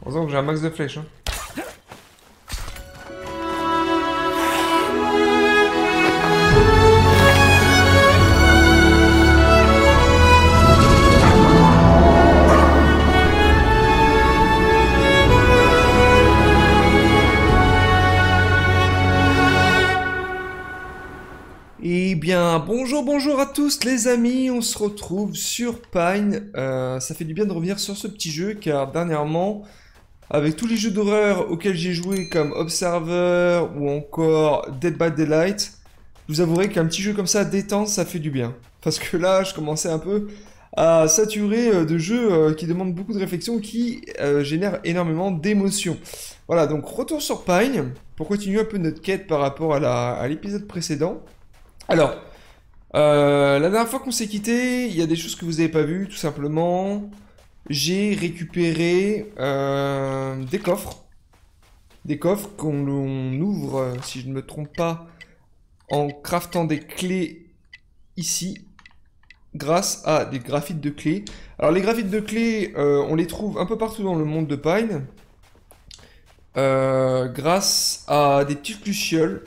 Heureusement que j'ai un max de flèches. Hein. Eh bien, bonjour à tous les amis, on se retrouve sur Pine. Ça fait du bien de revenir sur ce petit jeu car dernièrement, avec tous les jeux d'horreur auxquels j'ai joué comme Observer ou encore Dead by Daylight, je vous avouerai qu'un petit jeu comme ça, détente, ça fait du bien. Parce que là, je commençais un peu à saturer de jeux qui demandent beaucoup de réflexion, qui génèrent énormément d'émotions. Voilà, donc retour sur Pine pour continuer un peu notre quête par rapport à l'épisode précédent. Alors, la dernière fois qu'on s'est quitté, il y a des choses que vous n'avez pas vues, tout simplement. J'ai récupéré des coffres. Des coffres qu'on ouvre, si je ne me trompe pas, en craftant des clés ici, grâce à des graphites de clés. Alors les graphites de clés, on les trouve un peu partout dans le monde de Pine, grâce à des petites lucioles.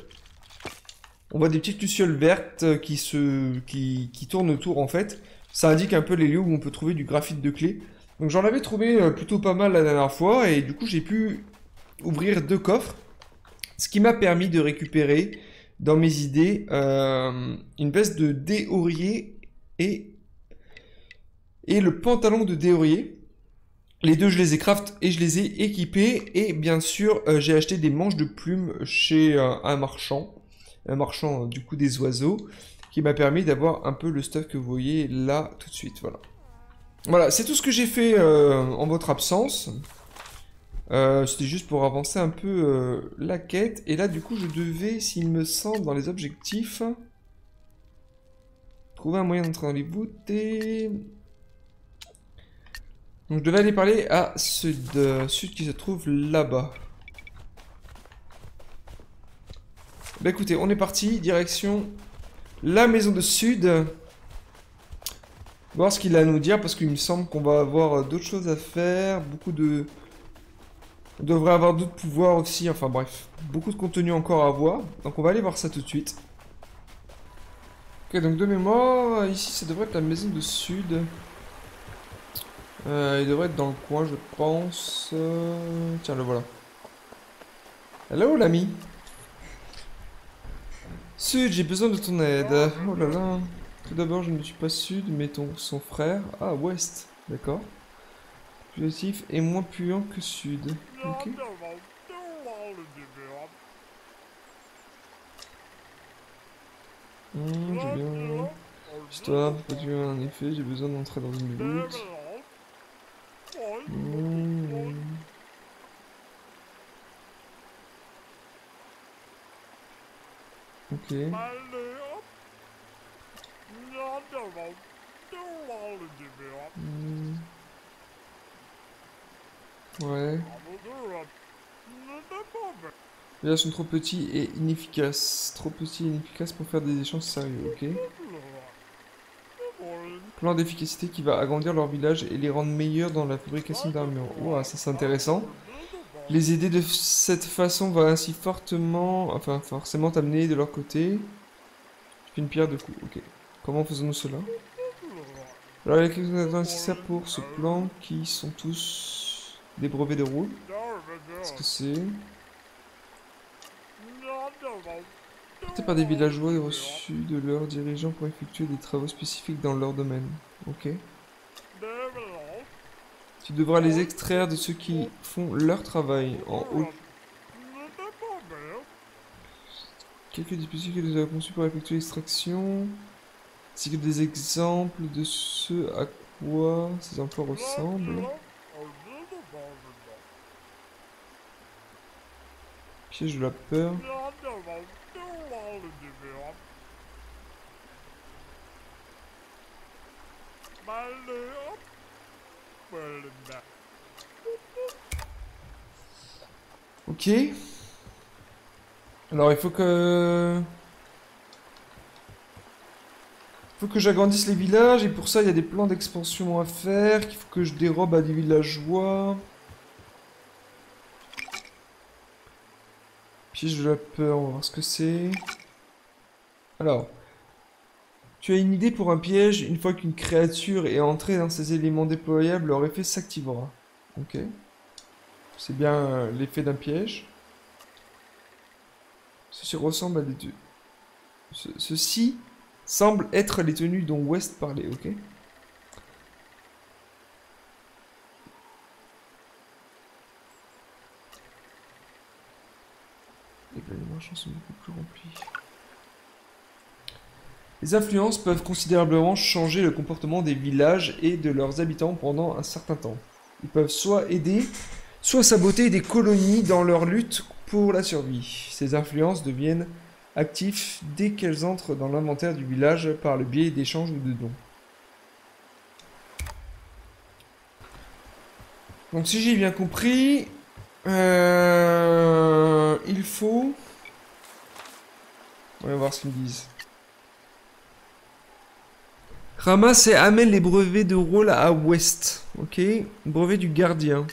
On voit des petites lucioles vertes qui tournent autour en fait. Ça indique un peu les lieux où on peut trouver du graphite de clé. Donc j'en avais trouvé plutôt pas mal la dernière fois et du coup j'ai pu ouvrir 2 coffres. Ce qui m'a permis de récupérer dans mes idées une veste de déorier et le pantalon de déorier. Les deux je les ai craft et je les ai équipés. Et bien sûr j'ai acheté des manches de plumes chez un marchand du coup des oiseaux, qui m'a permis d'avoir un peu le stuff que vous voyez là tout de suite, voilà. Voilà, c'est tout ce que j'ai fait en votre absence. C'était juste pour avancer un peu la quête, et là du coup je devais, s'il me semble, dans les objectifs, trouver un moyen d'entrer dans les voûtes. Donc je devais aller parler à Sud qui se trouve là-bas. Bah écoutez, on est parti, direction la maison de Sud. Voir ce qu'il a à nous dire, parce qu'il me semble qu'on va avoir d'autres choses à faire. On devrait avoir d'autres pouvoirs aussi, enfin bref. Beaucoup de contenu encore à voir. Donc on va aller voir ça tout de suite. Ok, donc de mémoire, ici ça devrait être la maison de Sud. Il devrait être dans le coin, je pense. Tiens, le voilà. Hello l'ami. Sud, j'ai besoin de ton aide. Oh là là. Tout d'abord, je ne suis pas Sud, mais son frère. Ah, Ouest. D'accord. Plus actif et moins puant que Sud. Ok. J'ai bien. Histoire, pas du en effet, j'ai besoin d'entrer dans une voûte. Ok. Ouais. Les villages sont trop petits et inefficaces. Trop petits et inefficaces pour faire des échanges sérieux, ok. Plan d'efficacité qui va agrandir leur village et les rendre meilleurs dans la fabrication d'armures. Ouah, ça c'est intéressant. Les aider de cette façon va ainsi forcément t'amener de leur côté. Je fais une pierre de coups, ok. Comment faisons-nous cela? Alors, il y a quelques ingrédients nécessaires pour ce plan qui sont tous des brevets de route. Qu'est-ce que c'est? Porté par des villageois et reçus de leurs dirigeants pour effectuer des travaux spécifiques dans leur domaine. Ok. Tu devras les extraire de ceux qui font leur travail en haut. Quelques dispositifs que nous avons conçus pour effectuer l'extraction. Ainsi que des exemples de ce à quoi ces emplois ressemblent. Piège de la peur. Ok. Alors il faut que j'agrandisse les villages et pour ça il y a des plans d'expansion à faire qu'il faut que je dérobe à des villageois. Piège de la peur, on va voir ce que c'est. Alors, tu as une idée pour un piège, une fois qu'une créature est entrée dans ses éléments déployables, leur effet s'activera. Ok. C'est bien l'effet d'un piège. Ceci ressemble à des... Ceci semble être les tenues dont West parlait, ok. Les marchands sont beaucoup plus remplis. Les influences peuvent considérablement changer le comportement des villages et de leurs habitants pendant un certain temps. Ils peuvent soit aider, soit saboter des colonies dans leur lutte pour la survie. Ces influences deviennent actives dès qu'elles entrent dans l'inventaire du village par le biais d'échanges ou de dons. Donc si j'ai bien compris, il faut... On va voir ce qu'ils me disent. Ramasse et amène les brevets de rôle à West. Ok. Brevet du gardien.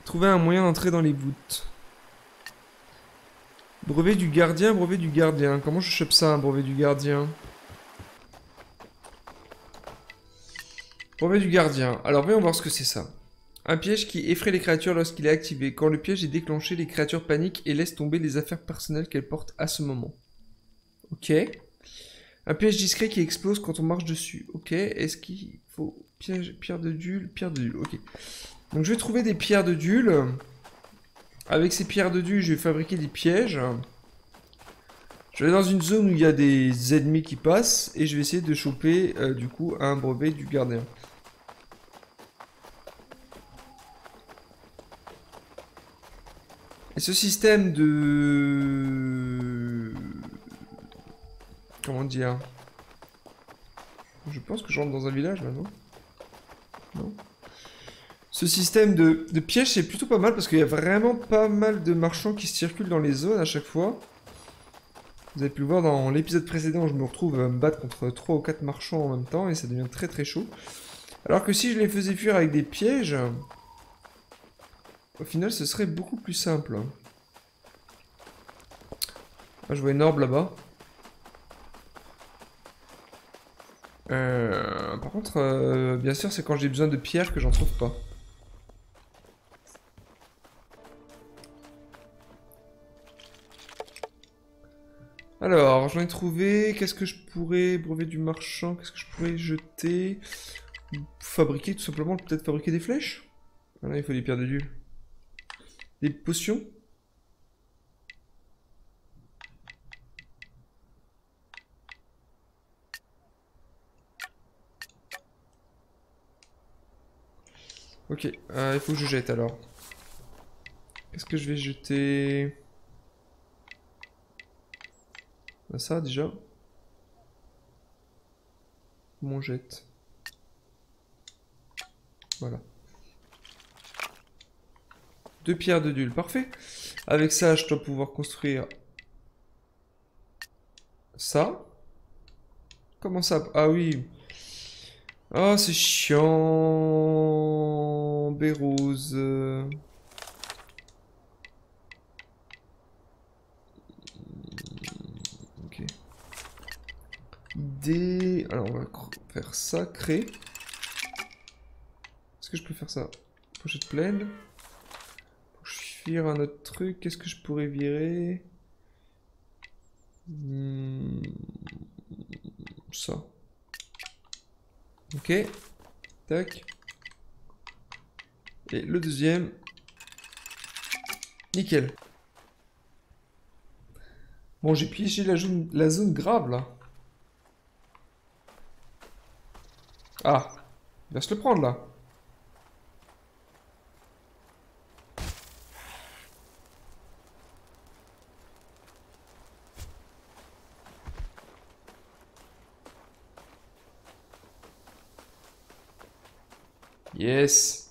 Trouver un moyen d'entrer dans les voûtes. Brevet du gardien, brevet du gardien. Comment je chope ça, un brevet du gardien? Brevet du gardien. Alors, voyons voir ce que c'est ça. Un piège qui effraie les créatures lorsqu'il est activé. Quand le piège est déclenché, les créatures paniquent et laissent tomber les affaires personnelles qu'elles portent à ce moment. Ok. Un piège discret qui explose quand on marche dessus. Ok. Est-ce qu'il faut... Piège, pierre de Dule, pierre de Dule. Ok. Donc je vais trouver des pierres de Dule. Avec ces pierres de Dule, je vais fabriquer des pièges. Je vais aller dans une zone où il y a des ennemis qui passent. Et je vais essayer de choper, du coup, un brevet du gardien. Et ce système de... Comment dire? Je pense que je rentre dans un village, là, non? Non. Ce système de piège, c'est plutôt pas mal, parce qu'il y a vraiment pas mal de marchands qui circulent dans les zones à chaque fois. Vous avez pu le voir dans l'épisode précédent, je me retrouve à me battre contre 3 ou 4 marchands en même temps, et ça devient très très chaud. Alors que si je les faisais fuir avec des pièges... Au final, ce serait beaucoup plus simple. Ah, je vois une orbe là-bas. Par contre, bien sûr, c'est quand j'ai besoin de pierres que j'en trouve pas. Alors, j'en ai trouvé. Qu'est-ce que je pourrais... Brevet du marchand, qu'est-ce que je pourrais jeter? Fabriquer, tout simplement, peut-être fabriquer des flèches? Ah là, il faut des pierres de Dieu. Des potions? Ok, il faut que je jette alors. Qu'est-ce que je vais jeter? Ça déjà. Comment on jette? Voilà. 2 pierres de Dule, parfait. Avec ça, je dois pouvoir construire ça. Comment ça? Ah oui. Oh, c'est chiant. Bérose. Ok. Idée. Alors, on va faire ça. Créer. Est-ce que je peux faire ça? Pochette pleine. Pour fuir un autre truc, qu'est-ce que je pourrais virer? Ça. Ok. Tac. Et le deuxième. Nickel. Bon, j'ai piégé la zone grave, là. Ah. Il va se le prendre, là. Yes.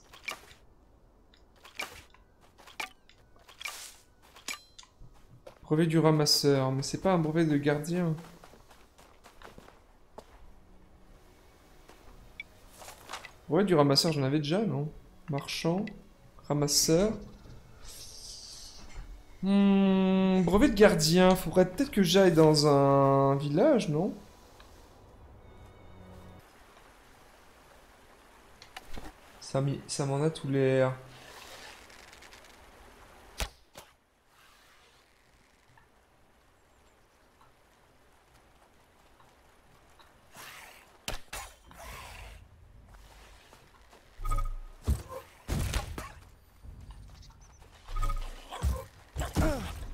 Brevet du ramasseur, mais c'est pas un brevet de gardien. Brevet du ramasseur, j'en avais déjà, non? Marchand, ramasseur. Brevet de gardien. Faudrait peut-être que j'aille dans un village, non? Ça m'en a tout l'air.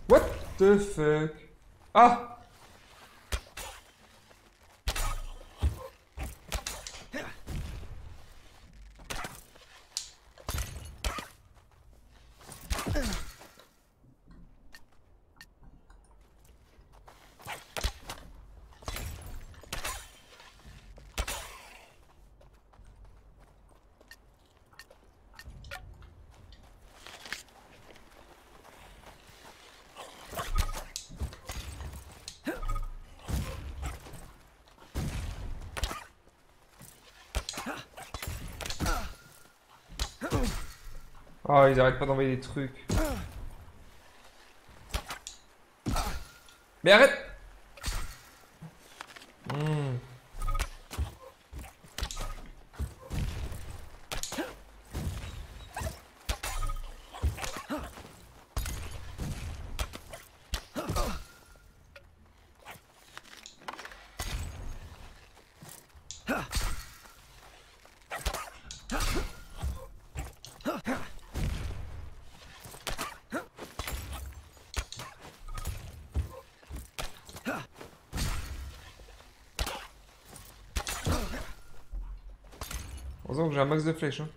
What the fuck? Ah! Oh, ils arrêtent pas d'envoyer des trucs. Mais arrête! Hmm. Heureusement que j'ai un max de flèches. Hein.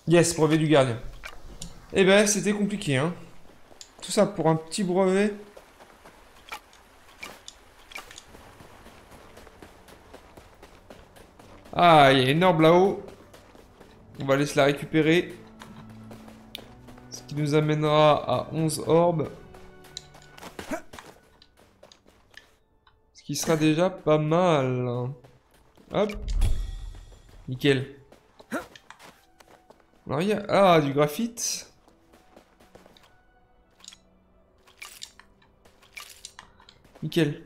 Yes, brevet du gardien. Eh ben, c'était compliqué, hein. Tout ça pour un petit brevet. Ah, il y a une orbe là-haut. On va aller se la récupérer. Ce qui nous amènera à 11 orbes. Ce qui sera déjà pas mal. Hop. Nickel. Alors, il y a... Ah, du graphite. Nickel.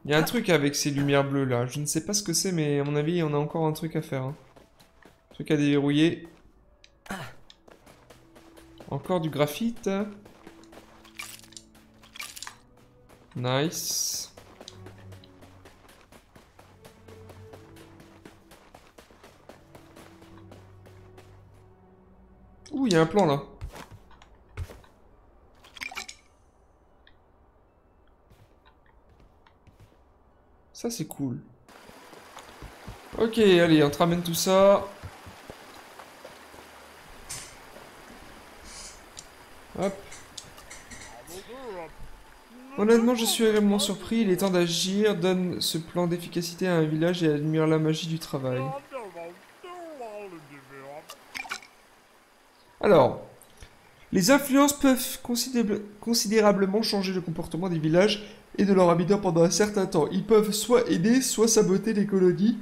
Il y a un truc avec ces lumières bleues là. Je ne sais pas ce que c'est, mais à mon avis, on a encore un truc à faire. Hein. Un truc à déverrouiller. Encore du graphite. Nice. Ouh, il y a un plan là. Ça, c'est cool. Ok, allez, on te ramène tout ça. Hop. Honnêtement, je suis agréablement surpris. Il est temps d'agir. Donne ce plan d'efficacité à un village et admire la magie du travail. Alors, les influences peuvent considérablement changer le comportement des villages et de leurs habitants pendant un certain temps. Ils peuvent soit aider, soit saboter les colonies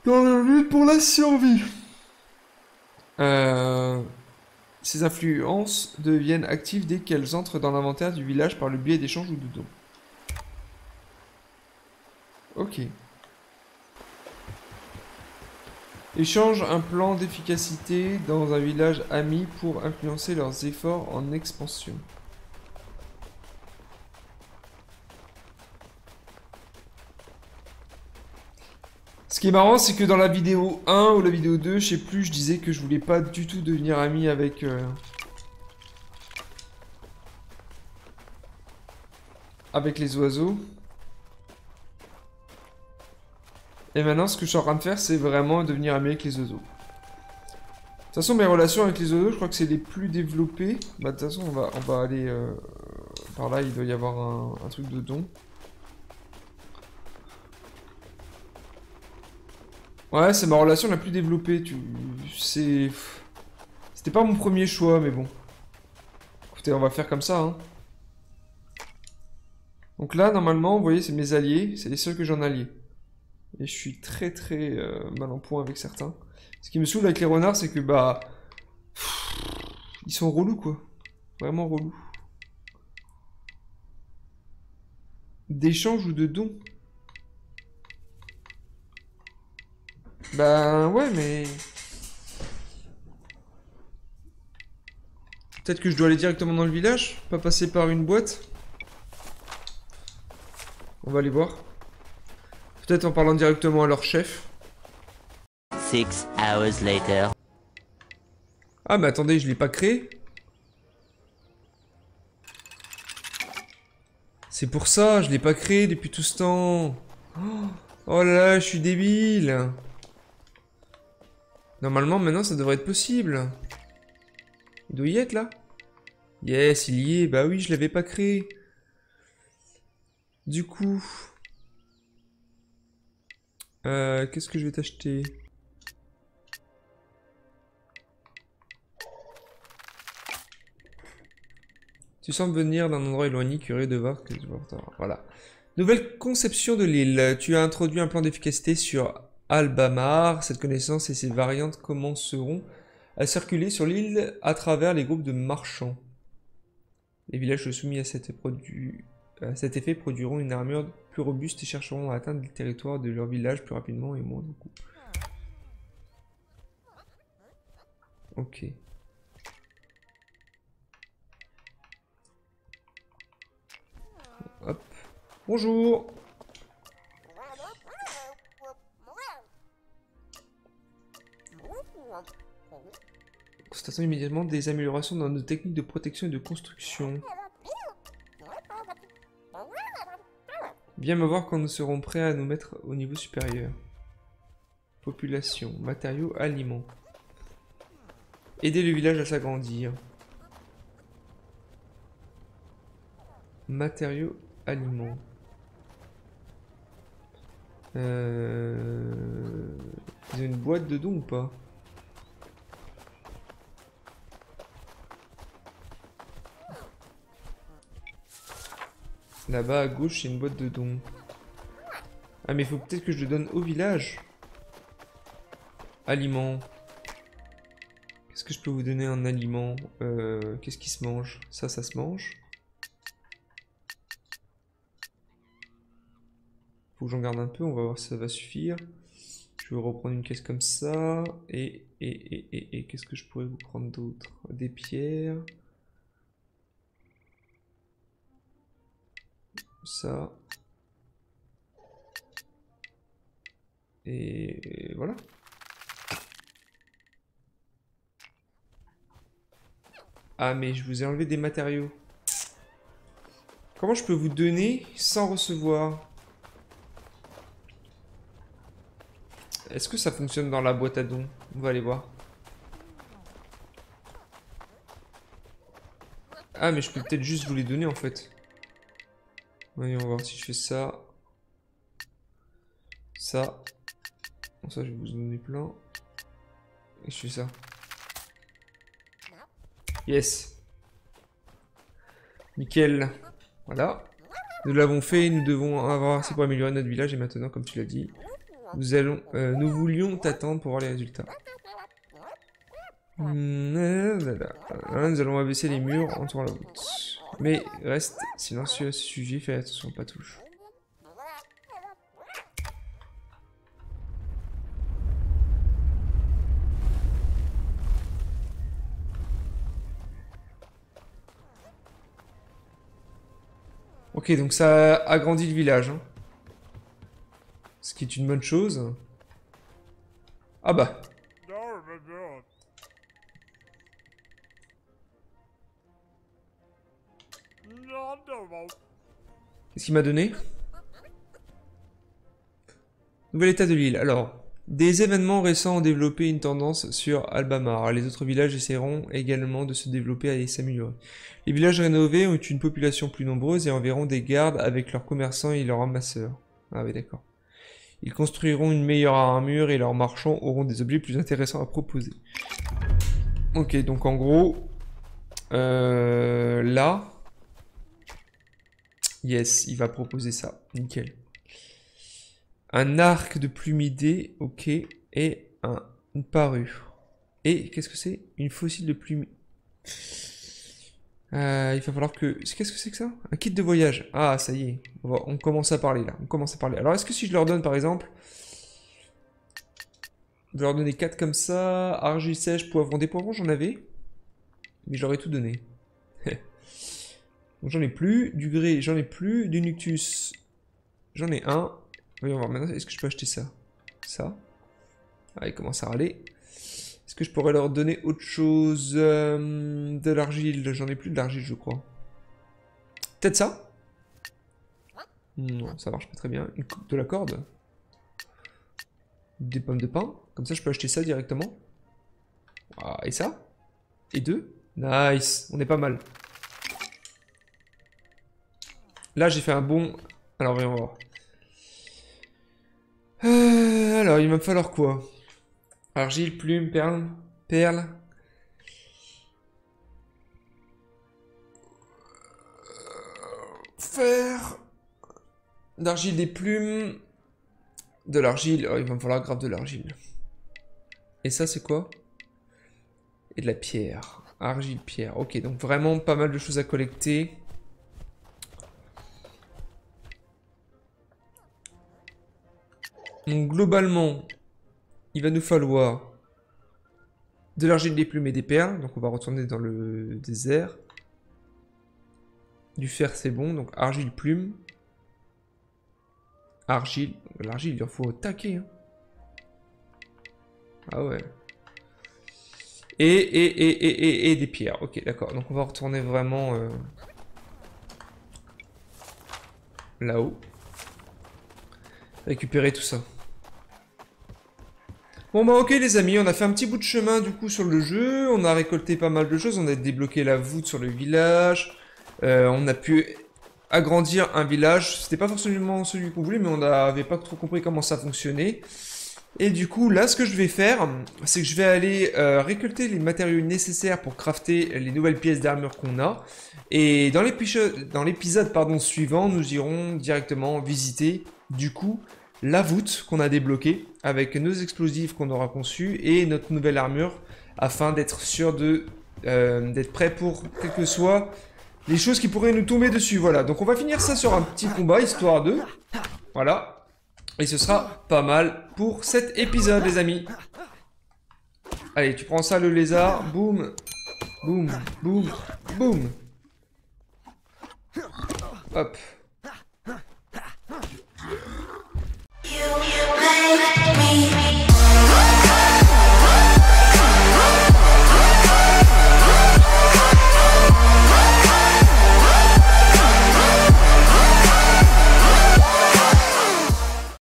dans leur lutte pour la survie. Ces influences deviennent actives dès qu'elles entrent dans l'inventaire du village par le biais d'échanges ou de dons. Ok. Échange un plan d'efficacité dans un village ami pour influencer leurs efforts en expansion. Ce qui est marrant, c'est que dans la vidéo 1 ou la vidéo 2, je sais plus, je disais que je voulais pas du tout devenir ami avec... avec les oiseaux. Et maintenant, ce que je suis en train de faire, c'est vraiment devenir ami avec les oiseaux. De toute façon, mes relations avec les oiseaux, je crois que c'est les plus développées. Bah, de toute façon, on va aller... par là, il doit y avoir un truc de don. Ouais, c'est ma relation la plus développée. C'était pas mon premier choix, mais bon. Écoutez, on va faire comme ça, hein. Donc là, normalement, vous voyez, c'est mes alliés. C'est les seuls que j'en alliés. Et je suis très très mal en point avec certains. Ce qui me saoule avec les renards, c'est que, bah... ils sont relous, quoi. Vraiment relous. D'échange ou de don? Bah ouais, mais... Peut-être que je dois aller directement dans le village, pas passer par une boîte. On va aller voir. Peut-être en parlant directement à leur chef. 6 hours later. Ah mais attendez, je l'ai pas créé. C'est pour ça, je l'ai pas créé depuis tout ce temps. Oh là là, je suis débile. Normalement, maintenant, ça devrait être possible. Il doit y être, là? Yes, il y est. Bah oui, je l'avais pas créé. Du coup... qu'est-ce que je vais t'acheter? Tu sembles venir d'un endroit éloigné, curieux de voir que tu vas... Voilà. Nouvelle conception de l'île. Tu as introduit un plan d'efficacité sur Albamar. Cette connaissance et ses variantes commenceront à circuler sur l'île à travers les groupes de marchands. Les villages soumis à cet effet produiront une armure plus robuste et chercheront à atteindre le territoire de leur village plus rapidement et moins de coups. Ok. Hop. Bonjour. Constatons immédiatement des améliorations dans nos techniques de protection et de construction. Viens me voir quand nous serons prêts à nous mettre au niveau supérieur. Population, matériaux, aliments. Aider le village à s'agrandir. Matériaux, aliments. Ils ont une boîte de dons ou pas? Là-bas à gauche, c'est une boîte de dons. Ah, mais il faut peut-être que je le donne au village. Aliments. Qu'est-ce que je peux vous donner en aliment? Qu'est-ce qui se mange? Ça se mange. Faut que j'en garde un peu, on va voir si ça va suffire. Je vais reprendre une caisse comme ça. Et qu'est-ce que je pourrais vous prendre d'autre? Des pierres. Ça. Et voilà. Ah, mais je vous ai enlevé des matériaux. Comment je peux vous donner sans recevoir? Est-ce que ça fonctionne dans la boîte à dons? On va aller voir. Ah, mais je peux peut-être juste vous les donner en fait. Voyons, on va voir si je fais ça. Ça. Bon, ça, je vais vous en donner plein. Et je fais ça. Yes. Nickel. Voilà. Nous l'avons fait, nous devons avoir assez pour améliorer notre village. Et maintenant, comme tu l'as dit, nous voulions t'attendre pour voir les résultats. Nous allons abaisser les murs entourant la route. Mais reste silencieux à ce sujet, fais attention, pas touche. Ok, donc ça agrandit le village. Hein. Ce qui est une bonne chose. Ah bah. Qu'est-ce qu'il m'a donné? Nouvel état de l'île. Alors, des événements récents ont développé une tendance sur Albamar. Les autres villages essaieront également de se développer et s'améliorer. Les villages rénovés ont une population plus nombreuse et enverront des gardes avec leurs commerçants et leurs ramasseurs. Ah oui, d'accord. Ils construiront une meilleure armure et leurs marchands auront des objets plus intéressants à proposer. Ok, donc en gros, là, yes, il va proposer ça. Nickel. Un arc de plumidé, ok, et une parure. Et qu'est-ce que c'est? Une fossile de plume. Il va falloir que... Qu'est-ce que c'est que ça? Un kit de voyage. Ah, ça y est. On commence à parler, là. On commence à parler. Alors, est-ce que si je leur donne, par exemple... Je vais leur donner 4 comme ça. Argile sèche, poivron. Des poivrons, j'en avais. Mais j'aurais tout donné. Donc, j'en ai plus. Du grès, j'en ai plus. Du nuctus, j'en ai un. Voyons voir maintenant. Est-ce que je peux acheter ça? Ça. Ah, il commence à râler. Est-ce que je pourrais leur donner autre chose? De l'argile. J'en ai plus de l'argile, je crois. Peut-être ça? Non, ça marche pas très bien. De la corde? Des pommes de pin? Comme ça, je peux acheter ça directement. Ah, et ça? Et 2? Nice. On est pas mal. Là, j'ai fait un bon... Alors, voyons voir. Alors, il va me falloir quoi? Argile, plume, perle. Fer. D'argile, des plumes. De l'argile. Oh, il va me falloir grave de l'argile. Et ça, c'est quoi? Et de la pierre. Argile, pierre. Ok, donc vraiment pas mal de choses à collecter. Donc globalement, il va nous falloir de l'argile, des plumes et des perles. Donc on va retourner dans le désert. Du fer, c'est bon. Donc argile, plume. Argile. L'argile, il en faut au taquet. Hein. Ah ouais. Et des pierres. Ok, d'accord. Donc on va retourner vraiment là-haut. Récupérer tout ça. Bon bah ok les amis, on a fait un petit bout de chemin du coup sur le jeu, on a récolté pas mal de choses, on a débloqué la voûte sur le village, on a pu agrandir un village, c'était pas forcément celui qu'on voulait mais on n'avait pas trop compris comment ça fonctionnait. Et du coup là ce que je vais faire, c'est que je vais aller récolter les matériaux nécessaires pour crafter les nouvelles pièces d'armure qu'on a. Et dans l'épisode suivant, nous irons directement visiter du coup la voûte qu'on a débloquée avec nos explosifs qu'on aura conçus et notre nouvelle armure afin d'être sûr d'être prêt pour quelles que soient les choses qui pourraient nous tomber dessus. Voilà, donc on va finir ça sur un petit combat histoire de... Voilà. Et ce sera pas mal pour cet épisode les amis. Allez, tu prends ça le lézard, boum, boum, boum, boum. Hop.